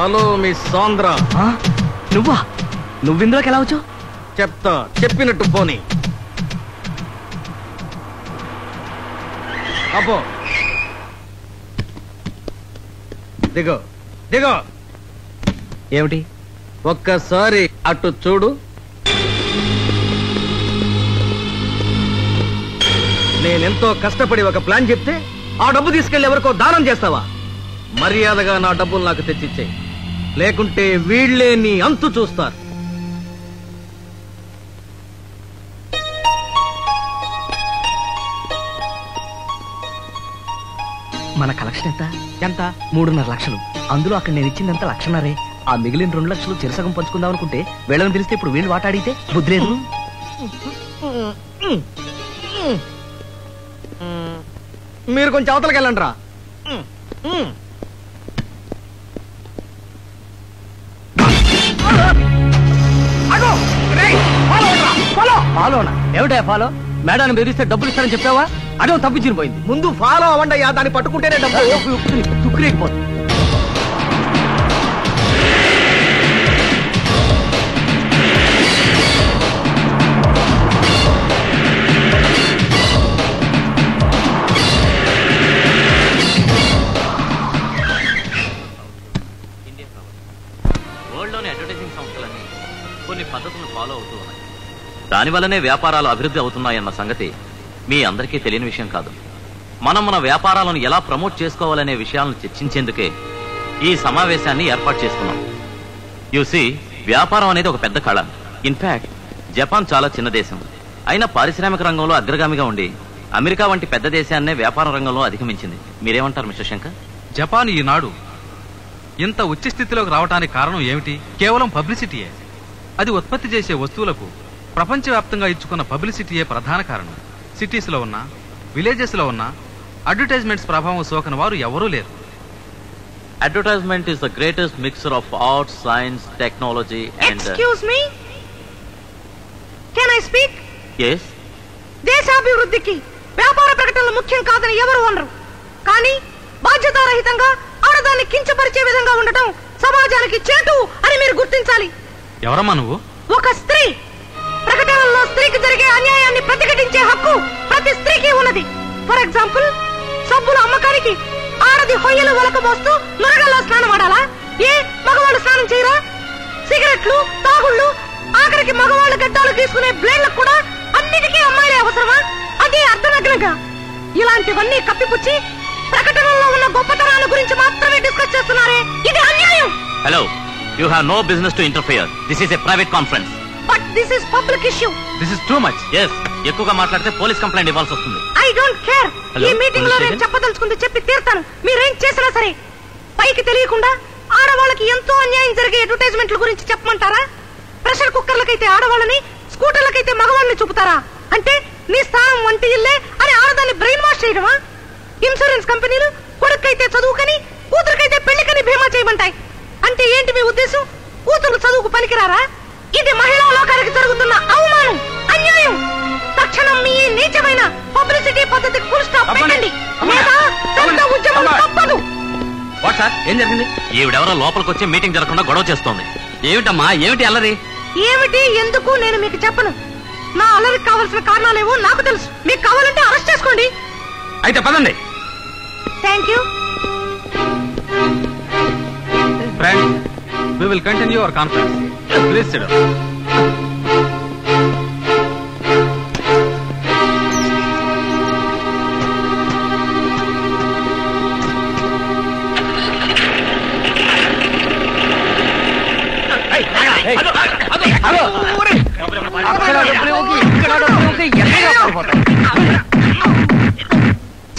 Hello miss సాంద్రా. నువ్వా? నువ్విందులోకి ఎలా వచ్చావు? చెప్తా, చెప్పినట్టు పోనీ. అబ్బో దిగో దిగో. ఏమిటి? ఒక్కసారి అటు చూడు. నేనెంతో కష్టపడి ఒక ప్లాన్ చెప్తే ఆ డబ్బు తీసుకెళ్లి ఎవరికో దానం చేస్తావా? మర్యాదగా నా డబ్బులు నాకు తెచ్చిచ్చేయి, లేకుంటే వీళ్లే నీ అంతు చూస్తారు. మన కలెక్షన్ ఎంత? 3.5 లక్షలు. అందులో అక్కడ నేను ఇచ్చిందంత 1.5 లక్షలే. ఆ మిగిలిన 2 లక్షలు చిరసగం పంచుకుందాం అనుకుంటే వీళ్ళని తెలిస్తే ఇప్పుడు వీళ్ళు వాట అడిగితే బుద్ధి లేదు. మీరు కొంచెం అవతలకి వెళ్ళండి రా. ఫాలోనా? ఏమిటా ఫాలో? మేడాన్ని బెదిరిస్తే డబ్బులు ఇస్తారని చెప్పావా? అడో తప్పించిన పోయింది. ముందు ఫాలో అవ్వండి అయ్యా, దాన్ని పట్టుకుంటేనే డబ్బు. తుక్కులేకపోతుంది. వరల్డ్లోని అడ్వర్టైజింగ్ సంస్థలన్నీ కొన్ని పద్ధతులను ఫాలో అవుతూ ఉన్నాయి. దానివల్లనే వ్యాపారాలు అభివృద్ధి అవుతున్నాయన్న సంగతి మీ అందరికీ తెలియని విషయం కాదు. మనం మన వ్యాపారాలను ఎలా ప్రమోట్ చేసుకోవాలనే విషయాలను చర్చించేందుకే ఈ సమావేశాన్ని ఏర్పాటు చేసుకున్నాం. యూసీ, వ్యాపారం అనేది ఒక పెద్ద కళ. ఇన్ఫాక్ట్ జపాన్ చాలా చిన్న దేశం అయినా పారిశ్రామిక రంగంలో అగ్రగామిగా ఉండి అమెరికా వంటి పెద్ద దేశాన్నే వ్యాపార రంగంలో అధిగమించింది. మీరేమంటారు మిస్టర్ శంకర్? జపాన్ ఈనాడు ఇంత ఉచ్చ స్థితిలోకి రావడానికి కారణం ఏమిటి? కేవలం పబ్లిసిటీయే. అది ఉత్పత్తి చేసే వస్తువులకు ప్రపంచవ్యాప్తంగా ఇచ్చుకున్న పబ్లిసిటీయే ప్రధాన కారణం. సిటీస్ లో ఉన్నా విలేజెస్ లో ఉన్నా అడ్వర్టైజ్మెంట్స్ ప్రభావం సోకని వారు ఎవరూ లేరు. Advertisement is the greatest mixture of art, science, technology and... Excuse me? Can I speak? Yes? దేశాభివృద్ధికి వ్యాపార ప్రకటనలు ముఖ్యం కాదని ఎవరు అనరు. కానీ బాధ్యతారహితంగా ఆడదాన్ని కించపరిచే విధంగా ఉండటం సమాజానికి చేటు అని మీరు గుర్తించాలి. ఎవరమ్మా నువ్వు? ఒక స్త్రీ. ప్రకటనల్లో స్త్రీకి జరిగే అన్యాయాన్ని ప్రతిఘటించే హక్కు ప్రతి స్త్రీకి ఉన్నది. ఫర్ ఎగ్జాంపుల్, సబ్బుల అమ్మకానికి ఆడది హొయ్యలు ఒలకబోస్తూ నురగల్లో స్నానం ఆడాలా? ఏ మగవాళ్ళు స్నానం చేయరా? సిగరెట్లు, తాగుళ్ళు, ఆఖరికి మగవాళ్ళు గడ్డాలు తీసుకునే బ్లేడ్లకు కూడా అన్నిటికీ అమ్మాయిలే అవసరమా? అదే అర్ధనగ్నంగా. ఇలాంటివన్నీ కప్పిపుచ్చి ప్రకటనల్లో ఉన్న గొప్పతనాల గురించి మాత్రమే డిస్కస్ చేస్తున్నారే, ఇది అన్యాయం. Hello, you have no business to interfere. This is a private conference. But this is public issue. This is too much. Yes, ఎక్కువగా మాట్లాడితే పోలీస్ కంప్లైంట్ ఇవ్వాల్సి వస్తుంది. I don't care. Hello, ఈ మీటింగ్ లో నేను చెప్పదలుచుకుంది చెప్పి తీరుతాను. మీరేం చేసినా సరే పైకి తెలియకుండా ఆడవాళ్ళకి ఎంతో అన్యాయం జరిగే అడ్వర్టైజ్మెంట్ల గురించి చెప్పమంటారా? ప్రెషర్ కుక్కర్లకైతే ఆడవాళ్ళని, స్కూటర్లకైతే మగవాళ్ళని చూపుతారా? అంటే నీ స్థానం వంటి ఇల్లే అని ఆడదాన్ని బ్రెయిన్ వాష్ చేయడమా? ఇన్సూరెన్స్ కంపెనీలు కొడుకైతే చదువుకని, కూతురుకైతే పెళ్లికని బీమా చేయమంటాయి. అంటే ఏంటి మీ ఉద్దేశం? కూతురు చదువుకు పనికిరారా? ఇది మహిళా లోకానికి జరుగుతున్న అవమానం, అన్యాయం. తక్షణం మీ నీచమైన పబ్లిసిటీ పద్ధతికి ఫుల్ స్టాప్ పెట్టండి, లేదా పెద్ద ఉద్యమం తప్పదు. వాట్ సార్, ఏం జరిగింది? ఈవిడెవరో లోపలికి వచ్చి మీటింగ్ జరగకుండా గొడవ చేస్తోంది. ఏమిటమ్మా, ఏమిటి అల్లరి? ఏమిటి, ఎందుకు నేను మీకు చెప్పను. నా అల్లరికి కావాల్సిన కారణాలేవో నాకు తెలుసు. మీకు కావాలంటే అరెస్ట్ చేసుకోండి. అయితే పదండి. Thank you. Friends, we will continue our conference. Please sit down.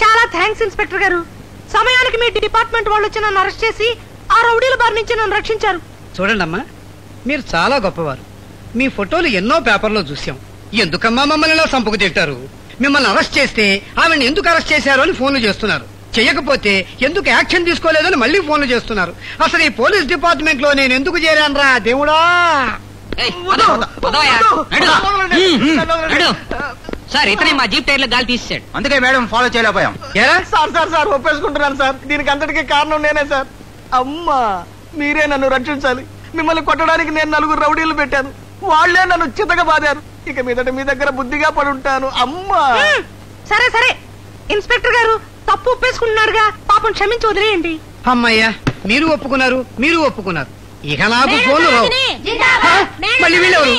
చాలా థ్యాంక్స్ ఇన్స్పెక్టర్ గారు. సమయానికి మీ డిపార్ట్మెంట్ వాళ్ళు వచ్చి నన్ను అరెస్ట్ చేసి ఆ రౌడీల బారి నుంచి నన్ను రక్షించారు. చూడండి అమ్మా, మీరు చాలా గొప్పవారు. మీ ఫోటోలు ఎన్నో పేపర్లో చూసాం. ఎందుకమ్మా మమ్మల్ని ఇలా సంపుకు తిట్టారు? మిమ్మల్ని అరెస్ట్ చేస్తే ఆమెను ఎందుకు అరెస్ట్ చేశారు అని ఫోన్లు చేస్తున్నారు. చేయకపోతే ఎందుకు యాక్షన్ తీసుకోలేదని మళ్ళీ ఫోన్లు చేస్తున్నారు. అసలు ఈ పోలీస్ డిపార్ట్మెంట్ లో నేను ఎందుకు చేరానరా దేవుడా? సార్, ఇతనే మా జీప్ టైర్లో గాలి తీసాడు. అందుకే మేడం ఫాలో చేయలేకపోయాం. సార్ సార్ సార్ ఒప్పేసుకుంటున్నాను సార్. దీనికి అంతటికీ కారణం నేనే సార్. అమ్మా మీరే నన్ను రక్షించాలి. మిమ్మల్ని కొట్టడానికి నేను 4 రౌడీలు పెట్టాను, వాళ్లే నన్ను చితగా బాదారు. ఇక మీదట మీ దగ్గర బుద్ధిగా పడుంటాను. అమ్మా సరే సరే, ఇన్స్పెక్టర్ గారు తప్పు ఒప్పేసుకుంటున్నాడుగా, పాపం క్షమించి వదిలేయండి. అమ్మయ్యా, మీరు ఒప్పుకున్నారు. ఇక నాకు ఫోన్లు రావు. మళ్ళీ వీళ్ళెవరు?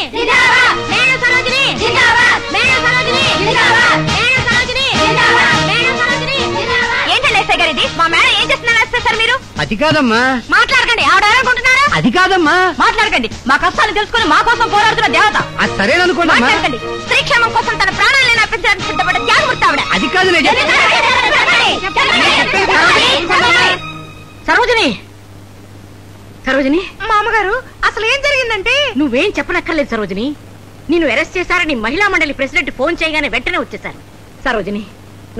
మా మేడం ఏం చేస్తున్నారు సార్? మీరు అది కాదమ్మా. మాట్లాడకండి. ఆవిడనుకుంటున్నారా? అది కాదమ్మా. మాట్లాడకండి. మా కష్టాలు తెలుసుకుని మా కోసం పోరాడుతున్న దేవత. అది సరేననుకోండి. మాట్లాడకండి. స్త్రీ క్షేమం కోసం తన ప్రాణాలను అర్పించడానికి సిద్ధపడ్డ త్యాగమూర్తి ఆవిడ. అది కాదు. సరోజిని, మా అమ్మగారు, అసలు ఏం జరిగిందంటే? నువ్వేం చెప్పనక్కర్లేదు సరోజిని. నిన్ను అరెస్ట్ చేశారని మహిళా మండలి ప్రెసిడెంట్ ఫోన్ చేయగానే వెంటనే వచ్చేశారు. సరోజిని,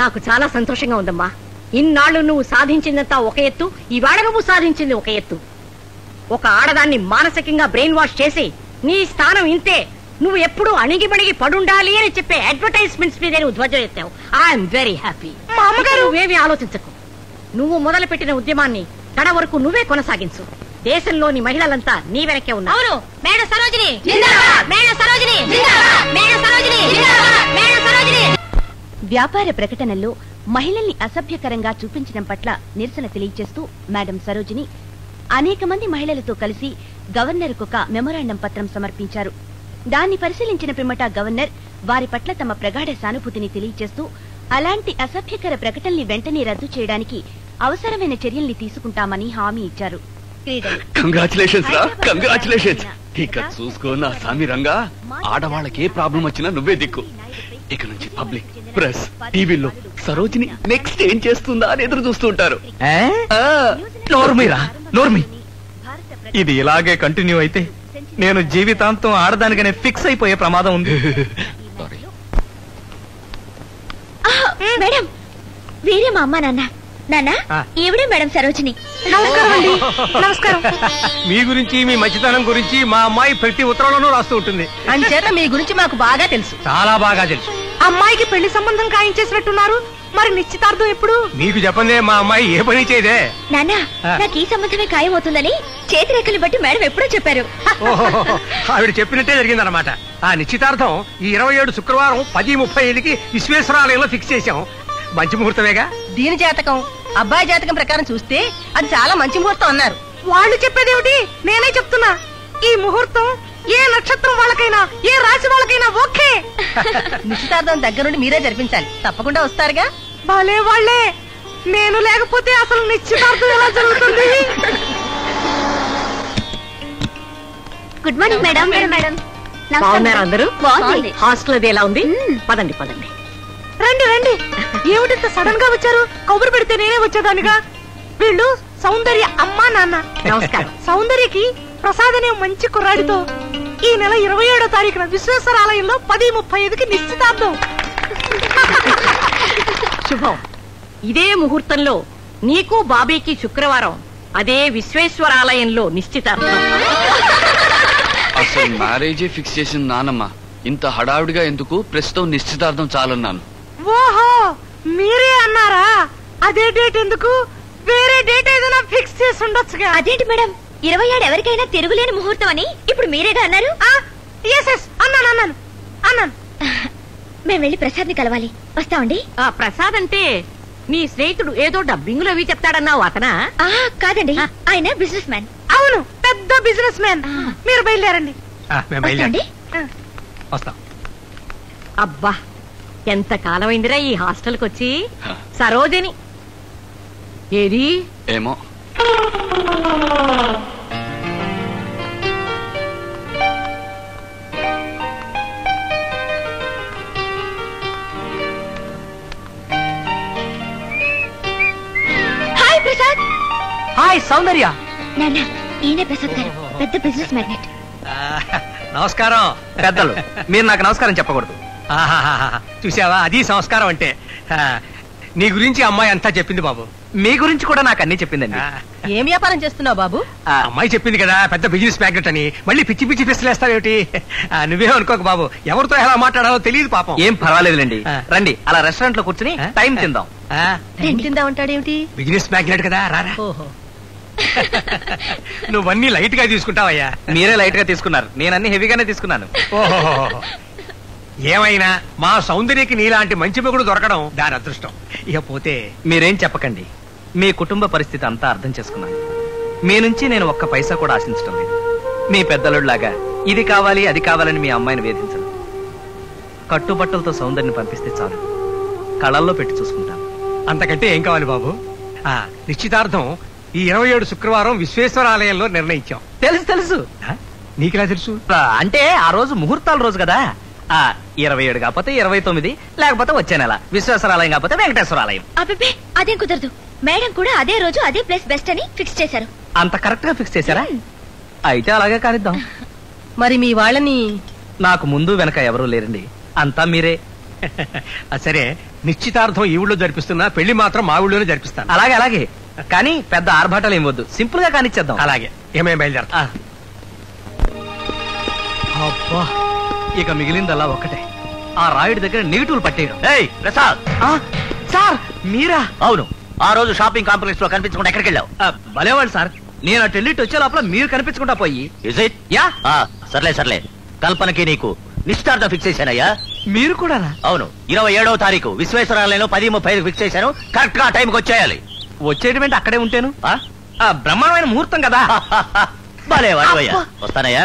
నాకు చాలా సంతోషంగా ఉందమ్మా. ఇన్నాళ్ళు నువ్వు సాధించిందంతా ఒక ఎత్తు, ఇవాళ నువ్వు సాధించింది ఒక ఎత్తు. ఒక ఆడదాన్ని మానసికంగా బ్రెయిన్ వాష్ చేసి నీ స్థానం ఇంతే, నువ్వు ఎప్పుడూ అణిగిమణిగి పడుండాలి అని చెప్పే అడ్వర్టైజ్మెంట్స్ మీద నువ్వు ధ్వజం ఎత్తావు. I'm very happy. నువ్వేమీ ఆలోచించకు. నువ్వు మొదలుపెట్టిన ఉద్యమాన్ని కడ వరకు నువ్వే కొనసాగించు. దేశంలోని మహిళలంతా నీ వెనకే ఉన్నారు. అవును, madam Sarojini, madam Sarojini, madam Sarojini, madam Sarojini. వ్యాపార ప్రకటనల్లో మహిళల్ని అసభ్యకరంగా చూపించడం పట్ల నిరసన తెలియజేస్తూ మేడం సరోజిని అనేక మంది మహిళలతో కలిసి గవర్నర్కు ఒక మెమొరాండం పత్రం సమర్పించారు. దాన్ని పరిశీలించిన పిమ్మట గవర్నర్ వారి పట్ల తమ ప్రగాఢ సానుభూతిని తెలియజేస్తూ అలాంటి అసభ్యకర ప్రకటనల్ని వెంటనే రద్దు చేయడానికి అవసరమైన చర్యల్ని తీసుకుంటామని హామీ ఇచ్చారు. కంగ్రాచులేషన్స్. ఇక చూసుకో నా సామి రంగా, ఆడవాళ్ళకి ఏ ప్రాబ్లం వచ్చినా నువ్వే దిక్కు. ఇక నుంచి పబ్లిక్, ప్రెస్, టీవీలో సరోజిని నెక్స్ట్ ఏం చేస్తుందా అని ఎదురు చూస్తుంటారు. నోర్మి, ఇది ఇలాగే కంటిన్యూ అయితే నేను జీవితాంతం ఆడదానిగానే ఫిక్స్ అయిపోయే ప్రమాదం ఉంది. మేడం, వీరే మా అమ్మ నాన్న. నాన్న, ఈవిడే మేడం సరోజిని. నమస్కారం. మీ గురించి, మీ మంచితనం గురించి మా అమ్మాయి ప్రతి ఉత్తరంలోనూ రాస్తూ ఉంటుంది. అంచేత మీ గురించి మాకు బాగా తెలుసు. చాలా బాగా తెలుసు. అమ్మాయికి పెళ్లి సంబంధం ఖాయించేసినట్టున్నారు. మరి నిశ్చితార్థం ఎప్పుడు? మీకు చెప్పందే మా అమ్మాయి ఏ పని చేయదే. నాన్న, నాకు ఈ సంబంధమే ఖాయమవుతుందని చేతిరేఖలు బట్టి మేడం ఎప్పుడో చెప్పారు. ఆవిడ చెప్పినట్టే జరిగిందన్నమాట. ఆ నిశ్చితార్థం ఈ 27 శుక్రవారం 10:35కి విశ్వేశ్వరాలయంలో ఫిక్స్ చేశాం. మంచి ముహూర్తమేగా. దీని జాతకం, అబ్బాయి జాతకం ప్రకారం చూస్తే అది చాలా మంచి ముహూర్తం అన్నారు. వాళ్ళు చెప్పేదేమిటి, నేనే చెప్తున్నా. ఈ ముహూర్తం ఏ నక్షత్రం వాళ్ళకైనా, ఏ రాశి వాళ్ళకైనా ఓకే. నిశ్చితార్థం దగ్గర నుండి మీరే జరిపించాలి. తప్పకుండా వస్తారుగా. భలే వాళ్ళే. నేను లేకపోతే అసలు నిశ్చితార్థం ఎలా జరుగుతుంది? Good morning madam. మేడం బాగున్నారు అందరూ? హాస్టల్ అది ఎలా ఉంది? పదండి. రండి. ఏమిటి సడన్ గా వచ్చారు? కబురు పెడితే నేనే వచ్చేదానిగా. వీళ్ళు సౌందర్య అమ్మా నాన్న. నమస్కారం. సౌందర్యకి ప్రసాద్ అనే మంచి కుర్రాడితో ఈ నెల 27వ తారీఖున విశ్వేశ్వరాలయంలో 10:35కి నిశ్చితార్థం. శుభం. ఇదే ముహూర్తంలో నీకు బాబీకి శుక్రవారం అదే విశ్వేశ్వరాలయంలో నిశ్చితార్థం. అసలు మ్యారేజే ఫిక్స్ చేసిన నానమ్మ ఇంత హడావిడిగా ఎందుకు? ప్రస్తుతం నిశ్చితార్థం చాలన్నాను. ఓహో, మీరే అన్నారా? అదే డేట్ ఎందుకు? వేరే డేట్ ఏదైనా ఫిక్స్ చేసి ఉండొచ్చుగా. అదేంటి మేడం, 27 ఎవరికైనా తిరుగులేని ముహూర్తం అని ఇప్పుడు మీరేగా అన్నారు? అన్నాను. మేము వెళ్ళి ప్రసాద్ ని కలవాలి. వస్తామండి. ప్రసాద్ అంటే నీ స్నేహితుడు ఏదో డబ్బింగ్ లో అవి చెప్తాడన్నావు అతనా? కాదండి, ఆయన బిజినెస్ మ్యాన్. అవును, పెద్ద బిజినెస్ మ్యాన్. మీరు బయలుదేరండి. వస్తాం. అబ్బా, ఎంత కాలమైందిరా ఈ హాస్టల్కి వచ్చి. సరోజిని ఏది? ఏమో. హాయ్ ప్రసాద్. హాయ్ సౌందర్య. నాన్న, ఈయనే ప్రసాద్ గారు, పెద్ద బిజినెస్ మ్యాగ్నెట్. నమస్కారం. పెద్దలు, మీరు నాకు నమస్కారం చెప్పకూడదు. చూసావా, అది సంస్కారం అంటే. నీ గురించి అమ్మాయి అంతా చెప్పింది బాబు. మీ గురించి కూడా నాకు అన్ని చెప్పిందండి. ఏం వ్యాపారం చేస్తున్నావు బాబు? అమ్మాయి చెప్పింది కదా పెద్ద బిజినెస్ మ్యాగ్నెట్ అని. మళ్ళీ పిచ్చి పిచ్చి పిస్తలేస్తావేమిటి? నువ్వేం అనుకోక బాబు, ఎవరితో ఎలా మాట్లాడాలో తెలియదు పాపం. ఏం పర్వాలేదులేండి, రండి అలా రెస్టారెంట్ లో కూర్చుని టైం తిందాం. తిందా ఉంటాడేమిటి? బిజినెస్ మ్యాగ్నెట్ కదా, రారా. ఓహో. నువ్వన్నీ లైట్ గా తీసుకుంటావయ్యా. మీరే లైట్ గా తీసుకున్నారు, నేను అన్ని హెవీగానే తీసుకున్నాను. ఓహో, ఏమైనా మా సౌందర్యకి నీలాంటి మంచి మొగుడు దొరకడం దాని అదృష్టం. ఇక పోతే మీరేం చెప్పకండి, మీ కుటుంబ పరిస్థితి అంతా అర్థం చేసుకున్నాను. మీ నుంచి నేను ఒక్క పైసా కూడా ఆశించడం లేదు. మీ పెద్దలులాగా ఇది కావాలి అది కావాలని మీ అమ్మాయిని వేధించను. కట్టుబట్టలతో సౌందర్యని పంపిస్తే చాలు, కళల్లో పెట్టి చూసుకుంటాను. అంతకంటే ఏం కావాలి బాబు? నిశ్చితార్థం ఈ 27 శుక్రవారం విశ్వేశ్వరాలయంలో నిర్ణయించాం. తెలుసు తెలుసు. నీకులా తెలుసు? అంటే ఆ రోజు ముహూర్తాల రోజు కదా. 27 కాకపోతే 29, లేకపోతే వచ్చే నెల. విశ్వేశ్వరాలయం కాకపోతే వెంకటేశ్వరాలయం. అబ్బే అదేం కుదరదు. మేడం కూడా అదే రోజు అదే ప్లేస్ బెస్ట్ అని ఫిక్స్ చేశారు. అంత కరెక్ట్ గా ఫిక్స్ చేశారా? అయితే అలాగే కానిద్దాం. మరి మీ వాళ్ళని నాకు ముందు వెనక ఎవరూ లేరండి, అంతా మీరే. సరే, నిశ్చితార్థం ఈ ఊళ్ళో జరిపిస్తున్నా, పెళ్లి మాత్రం మా ఊళ్ళోనే జరిపిస్తాను. అలాగే అలాగే, కానీ పెద్ద ఆర్భాటాలు ఏం వద్దు, సింపుల్ గా కానిచ్చేద్దాం. అలాగే, ఏమేమి బయలుదేరతా. అబ్బా, ఇక మిగిలిందల్లా ఒక్కటే, ఆ రాయుడి దగ్గర నెగిటివ్లు పట్టేయడం. ఏయ్ ప్రసాద్, సార్ మీరా? అవును, ఆ రోజు షాపింగ్ కాంప్లెక్స్ లో కనిపించకుండా ఎక్కడికి వెళ్ళావు? భలేవాళ్ళు సార్, నేను అటు వెళ్ళి వచ్చే లోపల మీరు కనిపించకుండా పోయి. Is it? యా. సర్లే సర్లే, కల్పనకి నీకు నిశ్చితార్థం ఫిక్స్ చేశానయ్యా. మీరు కూడా? అవును, 27వ తారీఖు విశ్వేశ్వరాలయంలో 10:35 ఫిక్స్ చేశాను. కరెక్ట్ గా టైంకి వచ్చేయాలి. వచ్చేటమేంటి, అక్కడే ఉంటాను. బ్రహ్మాండమైన ముహూర్తం కదా. భలే వాడివయ్యా, వస్తానయ్యా.